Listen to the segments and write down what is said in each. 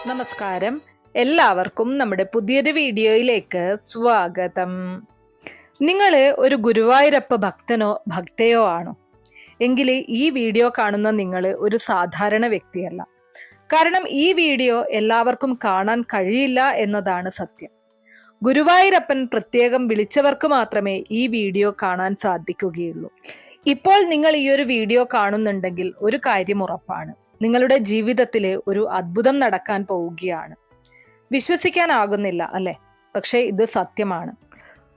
നമസ്കാരം. എല്ലാവർക്കും നമ്മുടെ പുതിയൊരു വീഡിയോയിലേക്ക് സ്വാഗതം. നിങ്ങൾ ഒരു ഗുരുവായൂരപ്പ ഭക്തനോ ഭക്തയോ ആണോ? എങ്കിൽ ഈ വീഡിയോ കാണുന്ന നിങ്ങൾ ഒരു സാധാരണ വ്യക്തിയല്ല. കാരണം ഈ വീഡിയോ എല്ലാവർക്കും കാണാൻ കഴിയില്ല എന്നതാണ് സത്യം. ഗുരുവായൂരപ്പൻ പ്രത്യേകം വിളിച്ചവർക്ക് മാത്രമേ ഈ വീഡിയോ കാണാൻ സാധിക്കുകയുള്ളൂ. ഇപ്പോൾ നിങ്ങൾ ഈ ഒരു വീഡിയോ കാണുന്നുണ്ടെങ്കിൽ ഒരു കാര്യം ഉറപ്പാണ്, നിങ്ങളുടെ ജീവിതത്തിൽ ഒരു അത്ഭുതം നടക്കാൻ പോവുകയാണ്. വിശ്വസിക്കാനാകുന്നില്ല അല്ലെ? പക്ഷേ ഇത് സത്യമാണ്.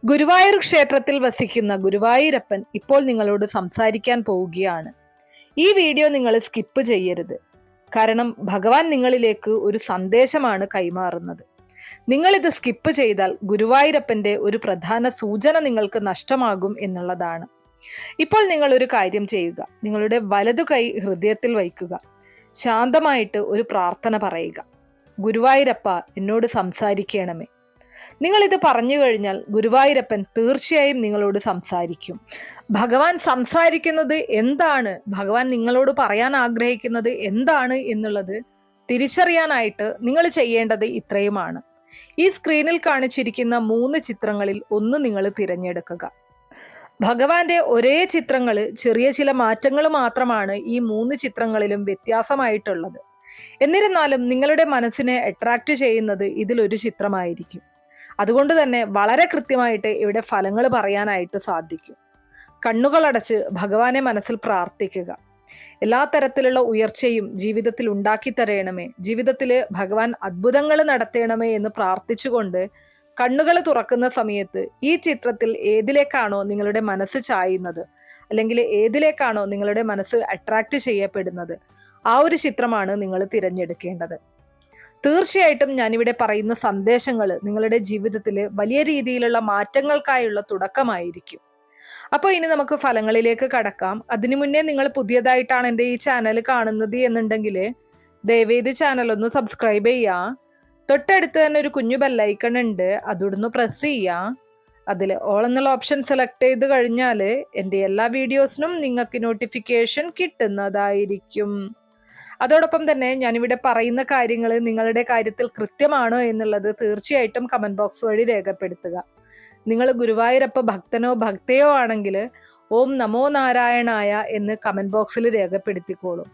ഗുരുവായൂർ ക്ഷേത്രത്തിൽ വസിക്കുന്ന ഗുരുവായൂരപ്പൻ ഇപ്പോൾ നിങ്ങളോട് സംസാരിക്കാൻ പോവുകയാണ്. ഈ വീഡിയോ നിങ്ങൾ സ്കിപ്പ് ചെയ്യരുത്. കാരണം ഭഗവാൻ നിങ്ങളിലേക്ക് ഒരു സന്ദേശമാണ് കൈമാറുന്നത്. നിങ്ങളിത് സ്കിപ്പ് ചെയ്താൽ ഗുരുവായൂരപ്പന്റെ ഒരു പ്രധാന സൂചന നിങ്ങൾക്ക് നഷ്ടമാകും എന്നുള്ളതാണ്. ഇപ്പോൾ നിങ്ങൾ ഒരു കാര്യം ചെയ്യുക. നിങ്ങളുടെ വലതു കൈ ഹൃദയത്തിൽ വയ്ക്കുക. ശാന്തമായിട്ട് ഒരു പ്രാർത്ഥന പറയുക. ഗുരുവായൂരപ്പ, എന്നോട് സംസാരിക്കണമേ. നിങ്ങളിത് പറഞ്ഞു കഴിഞ്ഞാൽ ഗുരുവായൂരപ്പൻ തീർച്ചയായും നിങ്ങളോട് സംസാരിക്കും. ഭഗവാൻ സംസാരിക്കുന്നത് എന്താണ്, ഭഗവാൻ നിങ്ങളോട് പറയാൻ ആഗ്രഹിക്കുന്നത് എന്താണ് എന്നുള്ളത് തിരിച്ചറിയാനായിട്ട് നിങ്ങൾ ചെയ്യേണ്ടത് ഇത്രയുമാണ്. ഈ സ്ക്രീനിൽ കാണിച്ചിരിക്കുന്ന 3 ചിത്രങ്ങളിൽ ഒന്ന് നിങ്ങൾ തിരഞ്ഞെടുക്കുക. ഭഗവാന്റെ ഒരേ ചിത്രങ്ങൾ, ചെറിയ ചില മാറ്റങ്ങൾ മാത്രമാണ് ഈ 3 ചിത്രങ്ങളിലും വ്യത്യാസമായിട്ടുള്ളത്. എന്നിരുന്നാലും നിങ്ങളുടെ മനസ്സിനെ അട്രാക്റ്റ് ചെയ്യുന്നത് ഇതിലൊരു ചിത്രമായിരിക്കും. അതുകൊണ്ട് തന്നെ വളരെ കൃത്യമായിട്ട് ഇവിടെ ഫലങ്ങൾ പറയാനായിട്ട് സാധിക്കും. കണ്ണുകളടച്ച് ഭഗവാനെ മനസ്സിൽ പ്രാർത്ഥിക്കുക. എല്ലാ തരത്തിലുള്ള ഉയർച്ചയും ജീവിതത്തിൽ ഉണ്ടാക്കി തരയണമേ, ജീവിതത്തിൽ ഭഗവാൻ അത്ഭുതങ്ങൾ നടത്തണമേ എന്ന് പ്രാർത്ഥിച്ചുകൊണ്ട് കണ്ണുകൾ തുറക്കുന്ന സമയത്ത് ഈ ചിത്രത്തിൽ ഏതിലേക്കാണോ നിങ്ങളുടെ മനസ്സ് ചായുന്നത്, അല്ലെങ്കിൽ ഏതിലേക്കാണോ നിങ്ങളുടെ മനസ്സ് അട്രാക്റ്റ് ചെയ്യപ്പെടുന്നത്, ആ ഒരു ചിത്രമാണ് നിങ്ങൾ തിരഞ്ഞെടുക്കേണ്ടത്. തീർച്ചയായിട്ടും ഞാനിവിടെ പറയുന്ന സന്ദേശങ്ങൾ നിങ്ങളുടെ ജീവിതത്തിൽ വലിയ രീതിയിലുള്ള മാറ്റങ്ങൾക്കായുള്ള തുടക്കമായിരിക്കും. അപ്പോൾ ഇനി നമുക്ക് ഫലങ്ങളിലേക്ക് കടക്കാം. അതിനു മുന്നേ നിങ്ങൾ പുതിയതായിട്ടാണ് എൻ്റെ ഈ ചാനൽ കാണുന്നത് എന്നുണ്ടെങ്കിൽ ദയവേത് ചാനൽ ഒന്ന് സബ്സ്ക്രൈബ് ചെയ്യുക. തൊട്ടടുത്ത് തന്നെ ഒരു കുഞ്ഞു ബെല്ലൈക്കൺ ഉണ്ട്, അതൊന്ന് പ്രസ് ചെയ്യുക. അതിൽ ഓൾ എന്നുള്ള ഓപ്ഷൻ സെലക്ട് ചെയ്ത് കഴിഞ്ഞാൽ എൻ്റെ എല്ലാ വീഡിയോസിനും നിങ്ങൾക്ക് നോട്ടിഫിക്കേഷൻ കിട്ടുന്നതായിരിക്കും. അതോടൊപ്പം തന്നെ ഞാനിവിടെ പറയുന്ന കാര്യങ്ങൾ നിങ്ങളുടെ കാര്യത്തിൽ കൃത്യമാണോ എന്നുള്ളത് തീർച്ചയായിട്ടും കമൻറ്റ് ബോക്സ് വഴി രേഖപ്പെടുത്തുക. നിങ്ങൾ ഗുരുവായൂരപ്പ ഭക്തനോ ഭക്തയോ ആണെങ്കിൽ ഓം നമോ നാരായണായ എന്ന് കമൻറ്റ് ബോക്സിൽ രേഖപ്പെടുത്തിക്കോളൂ.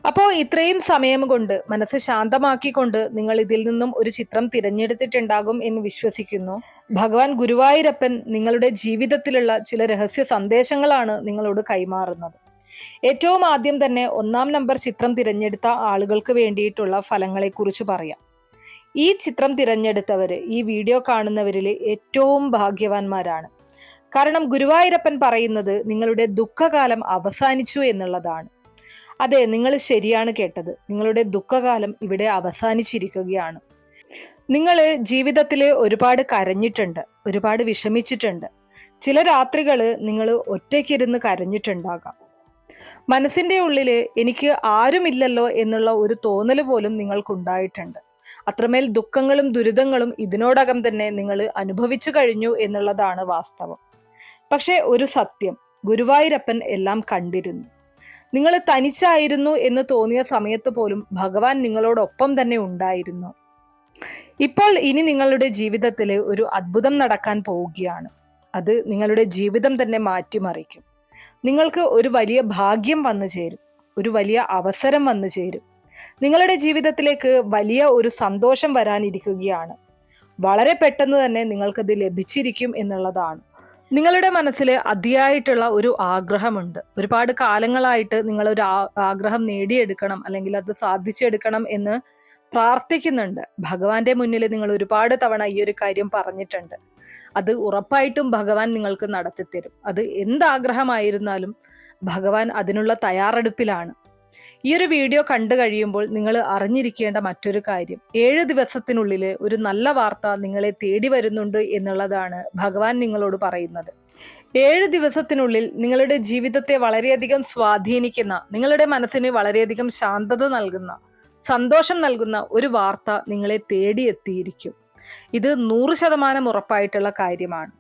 അപ്പോൾ ഇത്രയും സമയം കൊണ്ട് മനസ്സ് ശാന്തമാക്കിക്കൊണ്ട് നിങ്ങൾ ഇതിൽ നിന്നും ഒരു ചിത്രം തിരഞ്ഞെടുത്തിട്ടുണ്ടാകും എന്ന് വിശ്വസിക്കുന്നു. ഭഗവാൻ ഗുരുവായൂരപ്പൻ നിങ്ങളുടെ ജീവിതത്തിലുള്ള ചില രഹസ്യ സന്ദേശങ്ങളാണ് നിങ്ങളോട് കൈമാറുന്നത്. ഏറ്റവും ആദ്യം തന്നെ 1-ാം നമ്പർ ചിത്രം തിരഞ്ഞെടുത്ത ആളുകൾക്ക് വേണ്ടിയിട്ടുള്ള ഫലങ്ങളെക്കുറിച്ച് പറയാം. ഈ ചിത്രം തിരഞ്ഞെടുത്തവർ ഈ വീഡിയോ കാണുന്നവരിൽ ഏറ്റവും ഭാഗ്യവാന്മാരാണ്. കാരണം ഗുരുവായൂരപ്പൻ പറയുന്നത് നിങ്ങളുടെ ദുഃഖകാലം അവസാനിച്ചു എന്നുള്ളതാണ്. അതെ, നിങ്ങൾ ശരിയാണ് കേട്ടത്. നിങ്ങളുടെ ദുഃഖകാലം ഇവിടെ അവസാനിച്ചിരിക്കുകയാണ്. നിങ്ങൾ ജീവിതത്തിൽ ഒരുപാട് കരഞ്ഞിട്ടുണ്ട്, ഒരുപാട് വിഷമിച്ചിട്ടുണ്ട്. ചില രാത്രികൾ നിങ്ങൾ ഒറ്റയ്ക്കിരുന്ന് കരഞ്ഞിട്ടുണ്ടാകാം. മനസ്സിൻ്റെ ഉള്ളിൽ എനിക്ക് ആരുമില്ലല്ലോ എന്നുള്ള ഒരു തോന്നൽ പോലും നിങ്ങൾക്കുണ്ടായിട്ടുണ്ട്. അത്രമേൽ ദുഃഖങ്ങളും ദുരിതങ്ങളും ഇതിനോടകം തന്നെ നിങ്ങൾ അനുഭവിച്ചു കഴിഞ്ഞു എന്നുള്ളതാണ് വാസ്തവം. പക്ഷേ ഒരു സത്യം, ഗുരുവായൂരപ്പൻ എല്ലാം കണ്ടിരുന്നു. നിങ്ങൾ തനിച്ചായിരുന്നു എന്ന് തോന്നിയ സമയത്ത് പോലും ഭഗവാൻ നിങ്ങളോടൊപ്പം തന്നെ ഉണ്ടായിരുന്നു. ഇപ്പോൾ ഇനി നിങ്ങളുടെ ജീവിതത്തിൽ ഒരു അത്ഭുതം നടക്കാൻ പോവുകയാണ്. അത് നിങ്ങളുടെ ജീവിതം തന്നെ മാറ്റിമറിക്കും. നിങ്ങൾക്ക് ഒരു വലിയ ഭാഗ്യം വന്നു ചേരും, ഒരു വലിയ അവസരം വന്നു ചേരും. നിങ്ങളുടെ ജീവിതത്തിലേക്ക് വലിയ ഒരു സന്തോഷം വരാനിരിക്കുകയാണ്. വളരെ പെട്ടെന്ന് തന്നെ നിങ്ങൾക്കത് ലഭിച്ചിരിക്കും എന്നുള്ളതാണ്. നിങ്ങളുടെ മനസ്സിൽ അതിയായിട്ടുള്ള ഒരു ആഗ്രഹമുണ്ട്. ഒരുപാട് കാലങ്ങളായിട്ട് നിങ്ങളൊരു ആഗ്രഹം നേടിയെടുക്കണം, അല്ലെങ്കിൽ അത് സാധിച്ചെടുക്കണം എന്ന് പ്രാർത്ഥിക്കുന്നുണ്ട്. ഭഗവാന്റെ മുന്നിൽ നിങ്ങൾ ഒരുപാട് തവണ ഈ ഒരു കാര്യം പറഞ്ഞിട്ടുണ്ട്. അത് ഉറപ്പായിട്ടും ഭഗവാൻ നിങ്ങൾക്ക് നടത്തിത്തരും. അത് എന്താഗ്രഹമായിരുന്നാലും ഭഗവാൻ അതിനുള്ള തയ്യാറെടുപ്പിലാണ്. ഈ ഒരു വീഡിയോ കണ്ടു കഴിയുമ്പോൾ നിങ്ങൾ അറിഞ്ഞിരിക്കേണ്ട മറ്റൊരു കാര്യം, 7 ദിവസത്തിനുള്ളിൽ ഒരു നല്ല വാർത്ത നിങ്ങളെ തേടി വരുന്നുണ്ട് എന്നുള്ളതാണ് ഭഗവാൻ നിങ്ങളോട് പറയുന്നത്. 7 ദിവസത്തിനുള്ളിൽ നിങ്ങളുടെ ജീവിതത്തെ വളരെയധികം സ്വാധീനിക്കുന്ന, നിങ്ങളുടെ മനസ്സിന് വളരെയധികം ശാന്തത നൽകുന്ന, സന്തോഷം നൽകുന്ന ഒരു വാർത്ത നിങ്ങളെ തേടിയെത്തിയിരിക്കും. ഇത് 100% ഉറപ്പായിട്ടുള്ള കാര്യമാണ്.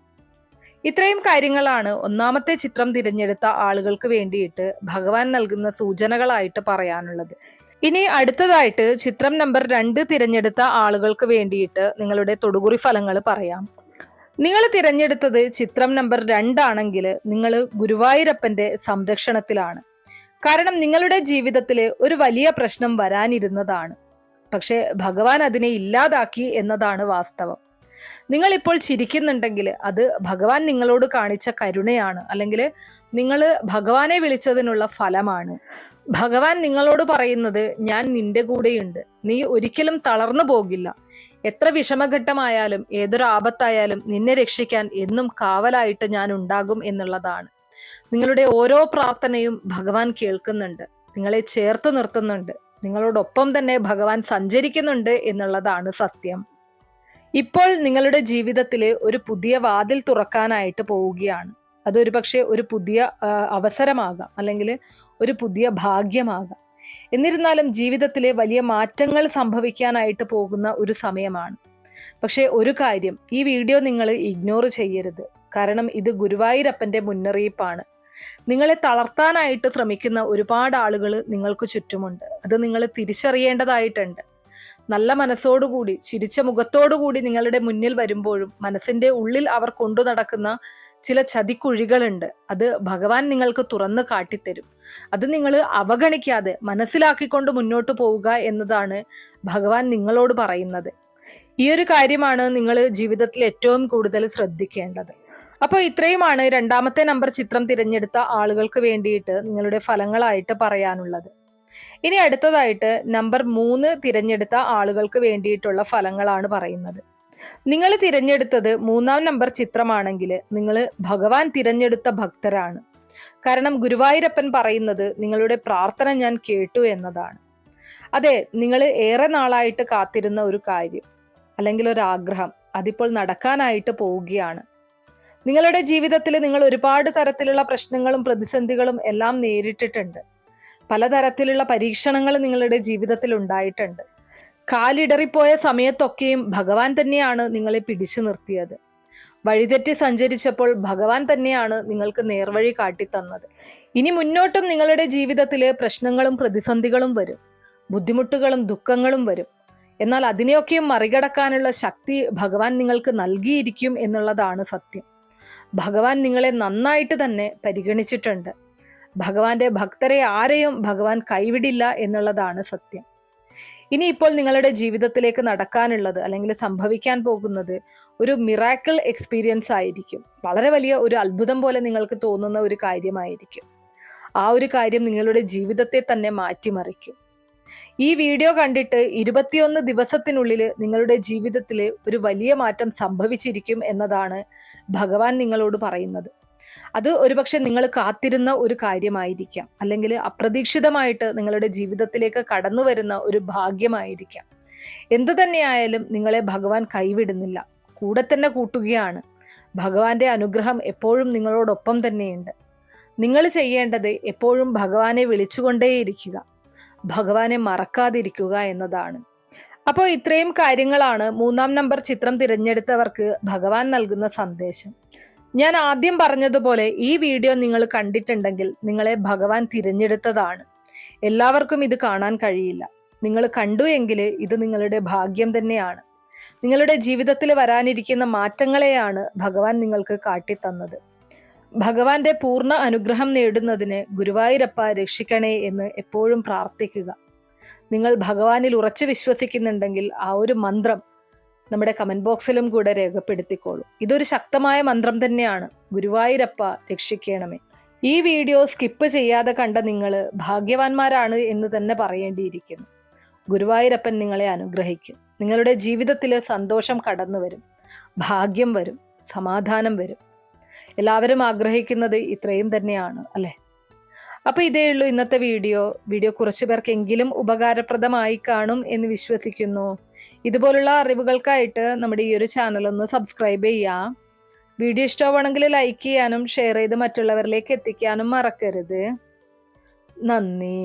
ഇത്രയും കാര്യങ്ങളാണ് ഒന്നാമത്തെ ചിത്രം തിരഞ്ഞെടുത്ത ആളുകൾക്ക് വേണ്ടിയിട്ട് ഭഗവാൻ നൽകുന്ന സൂചനകളായിട്ട് പറയാനുള്ളത്. ഇനി അടുത്തതായിട്ട് ചിത്രം നമ്പർ 2 തിരഞ്ഞെടുത്ത ആളുകൾക്ക് വേണ്ടിയിട്ട് നിങ്ങളുടെ തൊടുകുറി ഫലങ്ങൾ പറയാം. നിങ്ങൾ തിരഞ്ഞെടുത്തത് ചിത്രം നമ്പർ 2 ആണെങ്കിൽ നിങ്ങൾ ഗുരുവായൂരപ്പന്റെ സംരക്ഷണത്തിലാണ്. കാരണം നിങ്ങളുടെ ജീവിതത്തിൽ ഒരു വലിയ പ്രശ്നം വരാനിരുന്നതാണ്. പക്ഷെ ഭഗവാൻ അതിനെ ഇല്ലാതാക്കി എന്നതാണ് വാസ്തവം. നിങ്ങൾ ഇപ്പോൾ ചിരിക്കുന്നുണ്ടെങ്കിൽ അത് ഭഗവാൻ നിങ്ങളോട് കാണിച്ച കരുണയാണ്, അല്ലെങ്കിൽ നിങ്ങൾ ഭഗവാനെ വിളിച്ചതിനുള്ള ഫലമാണ്. ഭഗവാൻ നിങ്ങളോട് പറയുന്നത്, ഞാൻ നിന്റെ കൂടെയുണ്ട്, നീ ഒരിക്കലും തളർന്നു പോകില്ല. എത്ര വിഷമഘട്ടമായാലും ഏതൊരു ആപത്തായാലും നിന്നെ രക്ഷിക്കാൻ എന്നും കാവലായിട്ട് ഞാൻ ഉണ്ടാകും എന്നുള്ളതാണ്. നിങ്ങളുടെ ഓരോ പ്രാർത്ഥനയും ഭഗവാൻ കേൾക്കുന്നുണ്ട്, നിങ്ങളെ ചേർത്ത് നിർത്തുന്നുണ്ട്, നിങ്ങളോടൊപ്പം തന്നെ ഭഗവാൻ സഞ്ചരിക്കുന്നുണ്ട് എന്നുള്ളതാണ് സത്യം. ഇപ്പോൾ നിങ്ങളുടെ ജീവിതത്തിൽ ഒരു പുതിയ വാതിൽ തുറക്കാനായിട്ട് പോവുകയാണ്. അതൊരു പക്ഷേ ഒരു പുതിയ അവസരമാകാം, അല്ലെങ്കിൽ ഒരു പുതിയ ഭാഗ്യമാകാം. എന്നിരുന്നാലും ജീവിതത്തിലെ വലിയ മാറ്റങ്ങൾ സംഭവിക്കാനായിട്ട് പോകുന്ന ഒരു സമയമാണ്. പക്ഷെ ഒരു കാര്യം, ഈ വീഡിയോ നിങ്ങൾ ഇഗ്നോർ ചെയ്യരുത്. കാരണം ഇത് ഗുരുവായൂരപ്പന്റെ മുന്നറിയിപ്പാണ്. നിങ്ങളെ തളർത്താനായിട്ട് ശ്രമിക്കുന്ന ഒരുപാട് ആളുകൾ നിങ്ങൾക്ക് ചുറ്റുമുണ്ട്. അത് നിങ്ങൾ തിരിച്ചറിയേണ്ടതായിട്ടുണ്ട്. നല്ല മനസ്സോടുകൂടി, ചിരിച്ച മുഖത്തോടുകൂടി നിങ്ങളുടെ മുന്നിൽ വരുമ്പോഴും മനസ്സിന്റെ ഉള്ളിൽ അവർ കൊണ്ടു നടക്കുന്ന ചില ചതിക്കുഴികളുണ്ട്. അത് ഭഗവാൻ നിങ്ങൾക്ക് തുറന്നു കാട്ടിത്തരും. അത് നിങ്ങൾ അവഗണിക്കാതെ മനസ്സിലാക്കിക്കൊണ്ട് മുന്നോട്ട് പോവുക എന്നതാണ് ഭഗവാൻ നിങ്ങളോട് പറയുന്നത്. ഈ ഒരു കാര്യമാണ് നിങ്ങൾ ജീവിതത്തിൽ ഏറ്റവും കൂടുതൽ ശ്രദ്ധിക്കേണ്ടത്. അപ്പോൾ ഇത്രയുമാണ് രണ്ടാമത്തെ നമ്പർ ചിത്രം തിരഞ്ഞെടുത്ത ആളുകൾക്ക് വേണ്ടിയിട്ട് നിങ്ങളുടെ ഫലങ്ങളായിട്ട് പറയാനുള്ളത്. ഇനി അടുത്തതായിട്ട് നമ്പർ 3 തിരഞ്ഞെടുത്ത ആളുകൾക്ക് വേണ്ടിയിട്ടുള്ള ഫലങ്ങളാണ് പറയുന്നത്. നിങ്ങൾ തിരഞ്ഞെടുത്തത് 3-ാം നമ്പർ ചിത്രമാണെങ്കിൽ നിങ്ങൾ ഭഗവാൻ തിരഞ്ഞെടുത്ത ഭക്തരാണ്. കാരണം ഗുരുവായൂരപ്പൻ പറയുന്നത് നിങ്ങളുടെ പ്രാർത്ഥന ഞാൻ കേട്ടു എന്നതാണ്. അതെ, നിങ്ങൾ ഏറെ നാളായിട്ട് കാത്തിരുന്ന ഒരു കാര്യം അല്ലെങ്കിൽ ഒരു ആഗ്രഹം അതിപ്പോൾ നടക്കാനായിട്ട് പോവുകയാണ്. നിങ്ങളുടെ ജീവിതത്തിൽ നിങ്ങൾ ഒരുപാട് തരത്തിലുള്ള പ്രശ്നങ്ങളും പ്രതിസന്ധികളും എല്ലാം നേരിട്ടിട്ടുണ്ട്. പലതരത്തിലുള്ള പരീക്ഷണങ്ങൾ നിങ്ങളുടെ ജീവിതത്തിൽ ഉണ്ടായിട്ടുണ്ട്. കാലിടറിപ്പോയ സമയത്തൊക്കെയും ഭഗവാൻ തന്നെയാണ് നിങ്ങളെ പിടിച്ചു നിർത്തിയത്. വഴിതെറ്റി സഞ്ചരിച്ചപ്പോൾ ഭഗവാൻ തന്നെയാണ് നിങ്ങൾക്ക് നേർവഴി കാട്ടിത്തന്നത്. ഇനി മുന്നോട്ടും നിങ്ങളുടെ ജീവിതത്തിൽ പ്രശ്നങ്ങളും പ്രതിസന്ധികളും വരും, ബുദ്ധിമുട്ടുകളും ദുഃഖങ്ങളും വരും. എന്നാൽ അതിനെയൊക്കെയും മറികടക്കാനുള്ള ശക്തി ഭഗവാൻ നിങ്ങൾക്ക് നൽകിയിരിക്കും എന്നുള്ളതാണ് സത്യം. ഭഗവാൻ നിങ്ങളെ നന്നായിട്ട് തന്നെ പരിഗണിച്ചിട്ടുണ്ട്. ഭഗവാന്റെ ഭക്തരെ ആരെയും ഭഗവാൻ കൈവിടില്ല എന്നുള്ളതാണ് സത്യം. ഇനിയിപ്പോൾ നിങ്ങളുടെ ജീവിതത്തിലേക്ക് നടക്കാനുള്ളത് അല്ലെങ്കിൽ സംഭവിക്കാൻ പോകുന്നത് ഒരു മിറാക്കിൾ എക്സ്പീരിയൻസ് ആയിരിക്കും. വളരെ വലിയ ഒരു അത്ഭുതം പോലെ നിങ്ങൾക്ക് തോന്നുന്ന ഒരു കാര്യമായിരിക്കും. ആ ഒരു കാര്യം നിങ്ങളുടെ ജീവിതത്തെ തന്നെ മാറ്റിമറിക്കും. ഈ വീഡിയോ കണ്ടിട്ട് 21 ദിവസത്തിനുള്ളിൽ നിങ്ങളുടെ ജീവിതത്തിൽ ഒരു വലിയ മാറ്റം സംഭവിച്ചിരിക്കും എന്നതാണ് ഭഗവാൻ നിങ്ങളോട് പറയുന്നത്. അത് ഒരുപക്ഷെ നിങ്ങൾ കാത്തിരുന്ന ഒരു കാര്യമായിരിക്കാം, അല്ലെങ്കിൽ അപ്രതീക്ഷിതമായിട്ട് നിങ്ങളുടെ ജീവിതത്തിലേക്ക് കടന്നു വരുന്ന ഒരു ഭാഗ്യമായിരിക്കാം. എന്തു തന്നെയായാലും നിങ്ങളെ ഭഗവാൻ കൈവിടുന്നില്ല, കൂടെ തന്നെ കൂട്ടുകയാണ്. ഭഗവാന്റെ അനുഗ്രഹം എപ്പോഴും നിങ്ങളോടൊപ്പം തന്നെയുണ്ട്. നിങ്ങൾ ചെയ്യേണ്ടത് എപ്പോഴും ഭഗവാനെ വിളിച്ചുകൊണ്ടേയിരിക്കുക, ഭഗവാനെ മറക്കാതിരിക്കുക എന്നതാണ്. അപ്പോൾ ഇത്രയും കാര്യങ്ങളാണ് 3-ാം നമ്പർ ചിത്രം തിരഞ്ഞെടുത്തവർക്ക് ഭഗവാൻ നൽകുന്ന സന്ദേശം. ഞാൻ ആദ്യം പറഞ്ഞതുപോലെ ഈ വീഡിയോ നിങ്ങൾ കണ്ടിട്ടുണ്ടെങ്കിൽ നിങ്ങളെ ഭഗവാൻ തിരഞ്ഞെടുത്തതാണ്. എല്ലാവർക്കും ഇത് കാണാൻ കഴിയില്ല. നിങ്ങൾ കണ്ടു എങ്കിൽ ഇത് നിങ്ങളുടെ ഭാഗ്യം തന്നെയാണ്. നിങ്ങളുടെ ജീവിതത്തിൽ വരാനിരിക്കുന്ന മാറ്റങ്ങളെയാണ് ഭഗവാൻ നിങ്ങൾക്ക് കാട്ടിത്തന്നത്. ഭഗവാന്റെ പൂർണ്ണ അനുഗ്രഹം നേടുന്നതിന് ഗുരുവായൂരപ്പ രക്ഷിക്കണേ എന്ന് എപ്പോഴും പ്രാർത്ഥിക്കുക. നിങ്ങൾ ഭഗവാനിൽ ഉറച്ചു വിശ്വസിക്കുന്നുണ്ടെങ്കിൽ ആ ഒരു മന്ത്രം നമ്മുടെ കമന്റ് ബോക്സിലും കൂടെ രേഖപ്പെടുത്തിക്കോളൂ. ഇതൊരു ശക്തമായ മന്ത്രം തന്നെയാണ്. ഗുരുവായൂരപ്പ രക്ഷിക്കണമേ. ഈ വീഡിയോ സ്കിപ്പ് ചെയ്യാതെ കണ്ട നിങ്ങൾ ഭാഗ്യവാന്മാരാണ് എന്ന് തന്നെ പറയേണ്ടിയിരിക്കുന്നു. ഗുരുവായൂരപ്പൻ നിങ്ങളെ അനുഗ്രഹിക്കും. നിങ്ങളുടെ ജീവിതത്തിൽ സന്തോഷം കടന്നു വരും, ഭാഗ്യം വരും, സമാധാനം വരും. എല്ലാവരും ആഗ്രഹിക്കുന്നത് ഇത്രയും തന്നെയാണ്, അല്ലേ? അപ്പോൾ ഇതേ ഉള്ളൂ ഇന്നത്തെ വീഡിയോ. കുറച്ചു പേർക്കെങ്കിലും ഉപകാരപ്രദമായി കാണും എന്ന് വിശ്വസിക്കുന്നു. ഇതുപോലുള്ള അറിവുകൾക്കായിട്ട് നമ്മുടെ ഈ ഒരു ചാനൽ ഒന്ന് സബ്സ്ക്രൈബ് ചെയ്യാം. വീഡിയോ ഇഷ്ടമാണെങ്കിൽ ലൈക്ക് ചെയ്യാനും ഷെയർ ചെയ്ത് മറ്റുള്ളവരിലേക്ക് എത്തിക്കാനും മറക്കരുത്. നന്ദി.